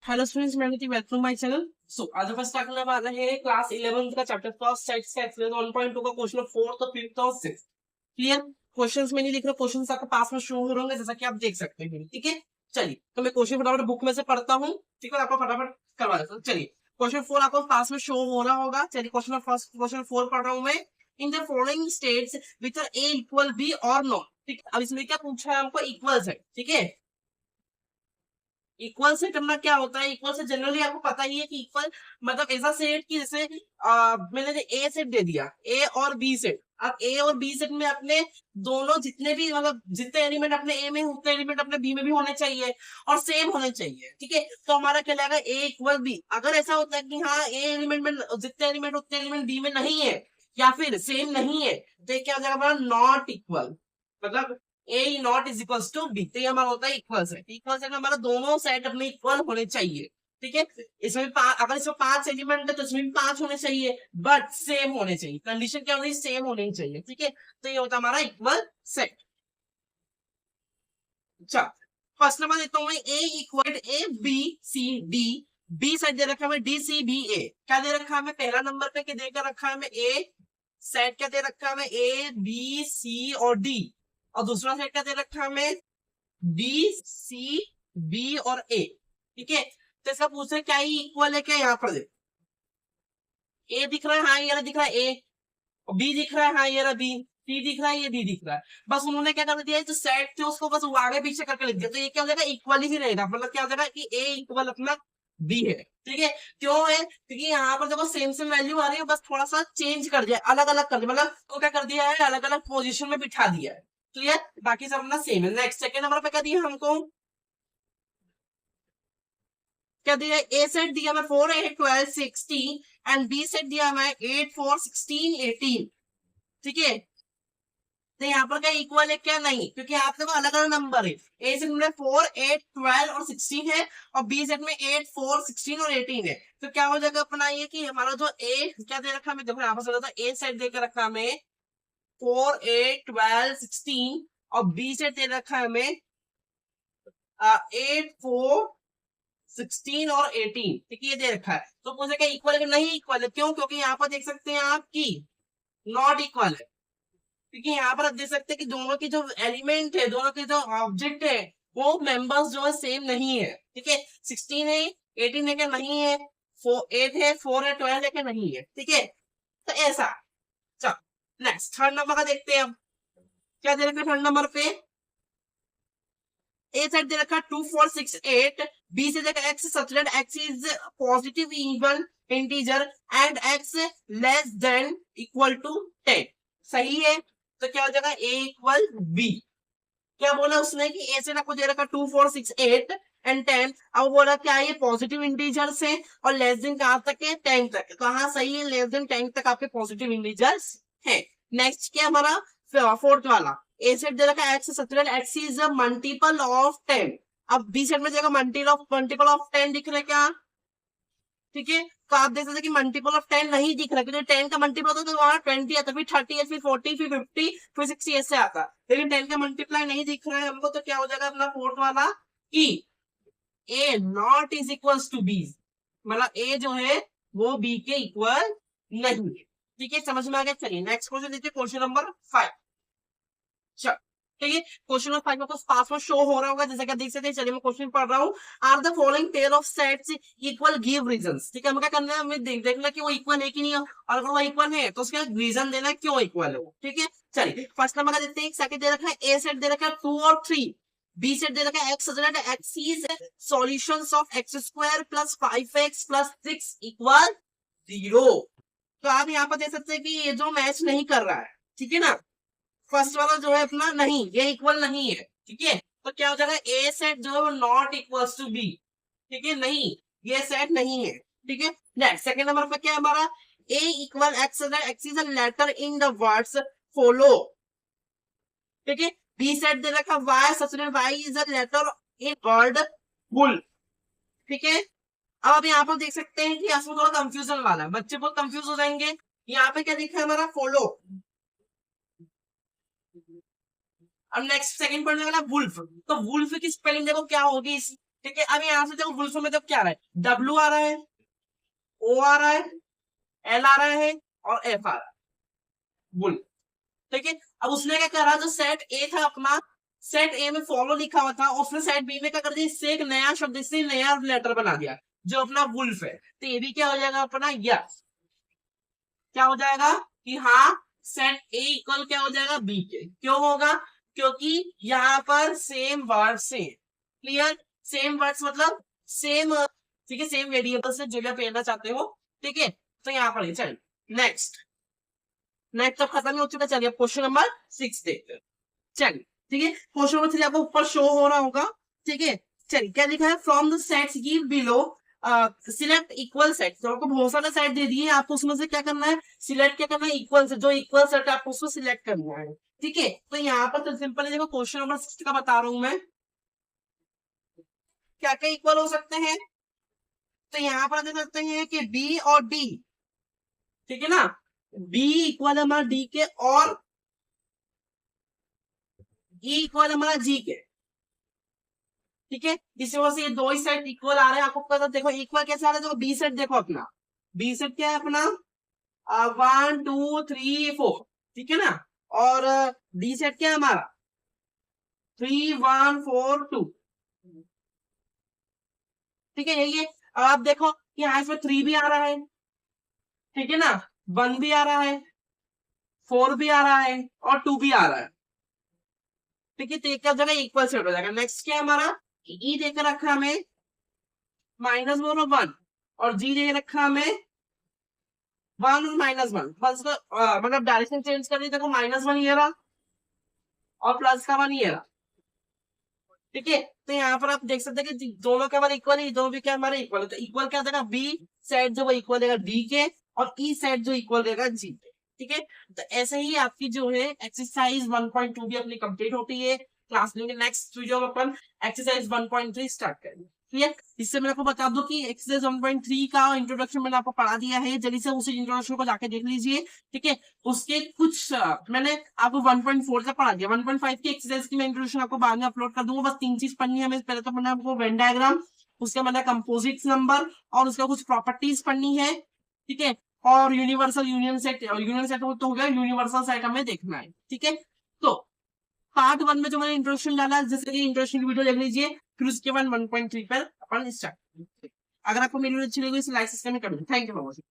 Hello students, मैं Nitin, welcome my channel. सो आज अपन start करने वाले हैं क्लास 11 का चैप्टर फर्स्ट सेट्स का एक्सरसाइज 1.2 का क्वेश्चन 4th और 5th और 6th। क्लियर? क्वेश्चंस में नहीं लिख रहा, क्वेश्चंस आपके पास में शो हो रहे होंगे जैसा कि आप देख सकते हैं। ठीक है, चलिए तो मैं क्वेश्चन फटाफट बुक में से पढ़ता हूँ। ठीक है, आपको फटाफट करवा देता हूँ। चलिए, क्वेश्चन 4 आपको पास में शो हो रहा होगा। चलिए, क्वेश्चन 4 पढ़ रहा हूँ मैं। In the following states which are A equal B और नो। ठीक है, अब इसमें क्या पूछा है हमको? इक्वल्स है। ठीक है, इक्वल सेट करना क्या होता है? इक्वल से जनरली आपको पता ही है कि इक्वल मतलब ऐसा सेट कि जैसे मैंने ए सेट दे दिया, ए और बी सेट। अब ए और बी सेट में अपने दोनों जितने भी मतलब जितने एलिमेंट अपने ए में उतने एलिमेंट अपने बी में भी होने चाहिए और सेम होने चाहिए। ठीक है, तो हमारा क्या लगेगा? ए इक्वल बी। अगर ऐसा होता है कि हाँ ए एलिमेंट में जितने एलिमेंट उतने एलिमेंट बी में नहीं है या फिर सेम नहीं है, तो ये क्या हो जाएगा हमारा? Not equal. मतलब A not is equal to B, तो ये हमारा होता है इक्वल सेट। इक्वल सेट में हमारा दोनों सेट अपने इक्वल होने चाहिए। ठीक है, इसमें अगर इसमें 5 एलिमेंट है तो इसमें भी 5 होने चाहिए, बट सेम होने चाहिए। कंडीशन क्या होनी? सेम होनी चाहिए। ठीक है, तो ये होता है हमारा इक्वल सेट। अच्छा, फर्स्ट नंबर देता हूँ मैं। A equal A B C D, B set दे रखा है डी सी बी ए। क्या दे रखा है? पहला नंबर पे क्या देकर रखा है? ए सेट क्या दे रखा है? ए बी सी और डी। और दूसरा सेट क्या दे रखा है? डी सी बी और ए। ठीक है, तो इसका पूछ रहे क्या ही इक्वल है क्या? यहाँ पर देखो, ए दिख रहा है, हाँ ये रहा दिख रहा है ए। बी दिख रहा है, हाँ ये रहा बी। सी दिख रहा है, ये डी दिख रहा है। बस उन्होंने क्या कर दिया, जो सेट थे उसको बस आगे पीछे करके लिख दिया, तो ये क्या हो जाएगा? इक्वल ही रहेगा। मतलब क्या हो जाएगा कि ए इक्वल अपना बी है। ठीक है, क्यों है? क्योंकि यहाँ पर देखो सेम सेम वैल्यू आ रही है, बस थोड़ा सा चेंज कर दिया, अलग अलग कर दिया। मतलब तो क्या कर दिया है? अलग अलग पोजिशन में बिठा दिया है। क्लियर? बाकी सब अपना सेम है। नेक्स्ट सेकंड नंबर पे क्या दिया हमको? क्या दिया? ए सेट दिया मैं 4 8 12 16 एंड बी सेट दिया मैं 8 4 16 18। ठीक है, तो यहाँ पर क्या इक्वल है क्या? नहीं, क्योंकि आप देखो अलग अलग नंबर है। ए सेट में 4 8 12 और 16 है और बी सेट में 8 4 16 और 18 है। तो क्या हो जाएगा अपना ये कि हमारा जो ए क्या दे रखा है? देखो यहाँ पर ए सेट देकर रखा हमें 4 8 12 16 और बी सेट दे रखा है हमें 8 4 16 और 18। ठीक है, ये दे रखा है। तो मुझे क्या इक्वल है? नहीं इक्वल है। क्यों? क्योंकि यहाँ पर देख सकते हैं आप कि नॉट इक्वल है। क्योंकि यहाँ पर आप देख सकते हैं कि दोनों की जो एलिमेंट है, दोनों के जो ऑब्जेक्ट है, वो मेंबर्स जो है सेम नहीं है। ठीक है, 16 है, 18 है क्या? नहीं है। 8 है, 4 है, 12 है क्या? नहीं है। ठीक है, तो ऐसा। चलो नेक्स्ट थर्ड नंबर का देखते हैं। अब क्या दे रखा है थर्ड नंबर पे? ए सेट दे रखा 2 4 6 8, बी से देखा X such that X is positive even integer and X less than equal to 10। सही है, तो क्या हो जाएगा? A equal B. क्या बोला उसने कि ए से ना को दे रखा 2 4 6 8 एंड 10। अब बोला क्या ये पॉजिटिव इंटीजर्स है और लेस देन कहां तक है? 10 तक। तो हाँ सही है, लेस देन 10 तक आपके पॉजिटिव इंटीजर्स है। नेक्स्ट क्या हमारा? फोर्थ वाला। ए सेट दे रखा x such that X is a multiple of 10। अब बी सेट में जगह मल्टीपल ऑफ 10 दिख रहा है क्या? ठीक है, तो आप देख सकते हैं कि मल्टीपल ऑफ 10 नहीं दिख रहा, क्योंकि 10 का मल्टीपल होता है तो वहां 20 आता, फिर 30 फिर 40 फिर 50 फिर 60 ऐसे आता। लेकिन 10 का मल्टीप्लाई नहीं दिख रहा है हमको, तो क्या हो जाएगा अपना फोर्थ वाला कि A not is equal to B. मतलब ए जो है वो बी के इक्वल नहीं है। ठीक है, समझ में आ गया? चलिए नेक्स्ट क्वेश्चन देखिए, क्वेश्चन नंबर 5। ठीक है, क्वेश्चन नंबर 5 में कुछ पास में शो हो रहा होगा जैसा कि देख सकते हैं। चलिए मैं क्वेश्चन पढ़ रहा हूँ। Are the following pair of sets equal? Give reasons. ठीक है, हमें क्या करना है? हमें देखना कि वो इक्वल है कि नहीं है, और अगर वो इक्वल है तो उसका रीजन देना है क्यों इक्वल है वो। ठीक है, चलिए फर्स्ट नंबर का देखते हैं। सेकंड दे रखा है ए सेट दे रखा है 2 और 3, बी सेट दे रखा है x X is solutions of x square plus 5x plus 6 equal 0। तो आप यहाँ पर देख सकते हैं कि ये जो मैच नहीं कर रहा है। ठीक है ना, फर्स्ट वाला जो है अपना नहीं, ये इक्वल नहीं है। ठीक है, तो क्या हो जाएगा? ए सेट जो है वो नॉट इक्वल टू बी। ठीक है, नहीं, ये सेट नहीं है। ठीक है, नेक्स्ट सेकंड नंबर पे क्या है हमारा? A equal X X is a letter in the words follow. ठीक है, बी सेट दे रखा वाई सच में Y is a letter in word bull. ठीक है, अब आप यहाँ पर देख सकते हैं कि इसमें थोड़ा कंफ्यूजन वाला है, बच्चे बहुत कंफ्यूज हो जाएंगे। यहाँ पे क्या लिखा है हमारा? फॉलो। अब नेक्स्ट सेकंड पढ़ने वाला वुल्फ। तो वुल्फ की स्पेलिंग देखो क्या होगी? ठीक है, अब यहाँ से देखो वुल्फ में तो क्या आ रहा है, डब्ल्यू आ रहा है, ओ आ रहा है, एल आ रहा है और एफ आ रहा है, वुल्फ। ठीक है, अब उसने क्या करा, जो सेट ए था अपना, सेट ए में फॉलो लिखा हुआ था, उसने सेट बी में क्या कर दिया, इससे एक नया शब्द, इससे नया लेटर बना दिया जो अपना वुल्फ है। तो ये भी क्या हो जाएगा अपना, यस, क्या हो जाएगा कि हाँ सेट ए इक्वल क्या हो जाएगा, बी के। क्यों होगा, क्योंकि यहाँ पर सेम वर्ड से, क्लियर, सेम वर्ड्स मतलब सेम, ठीक है, सेम वेरिएबल से जो भी आप लेना चाहते हो। ठीक है, तो यहाँ पर चल नेक्स्ट, नेक्स्ट अब खत्म ही हो चुका। चलिए क्वेश्चन नंबर 6 देखते हैं। चलिए ठीक है, क्वेश्चन नंबर 3 आपको ऊपर शो हो रहा होगा। ठीक है, चलिए क्या लिखा है, from the sets give below select equal set. तो आपको बहुत सारे सेट दे दिए, आपको उसमें से क्या करना है, सिलेक्ट क्या करना है, इक्वल से, जो इक्वल सेट है आपको उसको सिलेक्ट करना है। ठीक है, तो यहाँ पर तो सिंपल है, देखो क्वेश्चन नंबर 6 का बता रहा हूं मैं, क्या क्या इक्वल हो सकते हैं। तो यहाँ पर देख सकते हैं कि बी और डी, ठीक है ना, बी इक्वल है हमारा डी के, और ई इक्वल हमारा जी के। ठीक है, इस वजह से ये दो ही सेट इक्वल आ रहे हैं। आपको पता, देखो इक्वल कैसे आ रहा है, देखो बी सेट देखो अपना, बी सेट क्या है अपना, 1 2 3 4, ठीक है ना, और डी सेट क्या है हमारा, 3 1 4 2। ठीक है, यही है। अब आप देखो यहाँ इसमें 3 भी आ रहा है, ठीक है ना, 1 भी आ रहा है, 4 भी आ रहा है और 2 भी आ रहा है। ठीक है, तो एक जगह इक्वल सेट हो जाएगा। नेक्स्ट क्या है हमारा, ई देकर रखा हमें -1 और जी दे रखा हमें 1 और -1, बस मतलब डायरेक्शन चेंज कर दी, देखो -1 ये रहा और प्लस का 1 ये रहा। ठीक है, तो यहाँ पर आप देख सकते हैं कि दोनों के हमारे इक्वल है, दोनों भी क्या हमारे इक्वल है। तो इक्वल क्या देगा, बी सेट जो वो इक्वल देगा डी के, और ई सेट जो इक्वल देगा जी के। ठीक है, तो ऐसे ही आपकी जो है एक्सरसाइज 1.2 भी अपनी कंप्लीट होती है। क्लास लेंगे नेक्स्ट वीडियो में अपन एक्सरसाइज 1.3 स्टार्ट करेंगे। क्लियर, इससे मैं आपको बता दूं कि एक्सरसाइज 1.3 का इंट्रोडक्शन मैंने आपको पढ़ा दिया है, जल्दी से उसी इंट्रोडक्शन को जाके देख लीजिए। ठीक है, उसके कुछ मैंने आपको 1.4 का पढ़ा दिया, 1.5 की एक्सरसाइज की मैं इंट्रोडक्शन आपको बाद में अपलोड कर दूंगा। बस 3 चीज पढ़नी है हमें, पहले तो मैंने आपको वेन डायग्राम, उसके मैंने कंपोजिट नंबर और उसका कुछ प्रॉपर्टीज पढ़नी है। ठीक है, और universal union set, union set तो हो गया, यूनिवर्सल सेट हमें देखना है। ठीक है, तो पार्ट 1 में जो मैंने इंट्रोडक्शन डाला है, जैसे कि इंट्रोडक्शन वीडियो देख लीजिए, फिर उसके बाद 1.3 पर अपन स्टार्ट। अगर आपको मेरी वीडियो अच्छी लगी तो लाइक सब्सक्राइब कर दो। Thank you for watching.